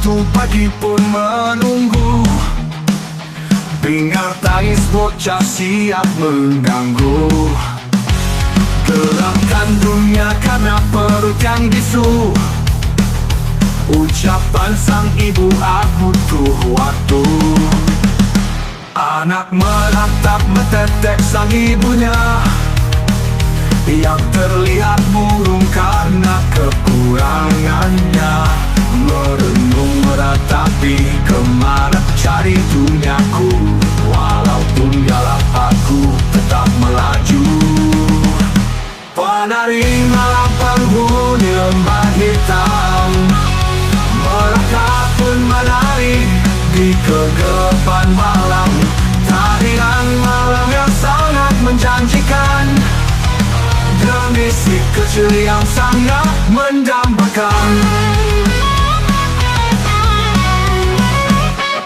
Waktu pagi pun menunggu, bingar tangis bocah siap mengganggu. Gelapkan dunia karena perut yang bisu. Ucapan sang ibu, aku butuh waktu. Anak meratap mentetek sang ibunya, yang terlihat murung karena kekurangannya. Merenung meratapi kemana cari duniaku. Walaupun gelap aku tetap melaju. Penari malam penghuni lembah hitam, mereka pun menari di kegelapan malam. Tarian malam yang sangat menjanjikan, demi si kecil yang sangat mendambakan.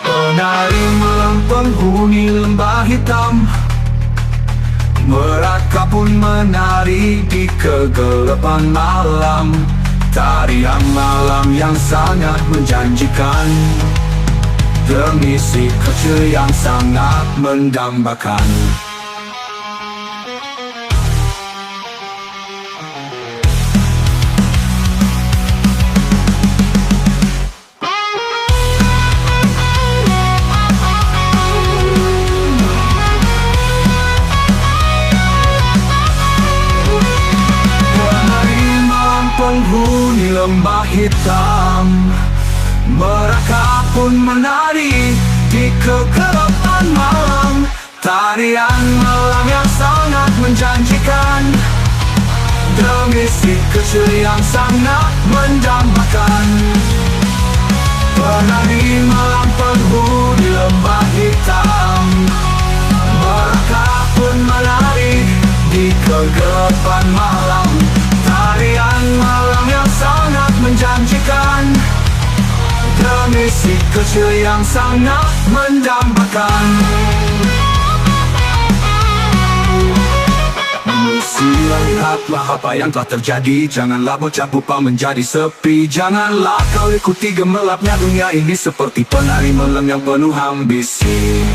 Penari malam penghuni lembah hitam, mereka pun menari di kegelapan malam. Tarian malam yang sangat menjanjikan, demi si kecil yang sangat mendambakan. Penghuni lembah hitam, mereka pun menari di kegelapan malam. Tarian malam yang sangat menjanjikan, demi si kecil yang sangat mendambakan. Penari malam penghuni lembah hitam, mereka pun menari di kegelapan malam. Tarian malam yang sangat menjanjikan, demi si kecil yang sangat mendambakan. Sila lihatlah apa yang telah terjadi. Janganlah bocah pupa menjadi sepi. Janganlah kau ikuti gemerlapnya dunia ini, seperti penari malam yang penuh ambisi.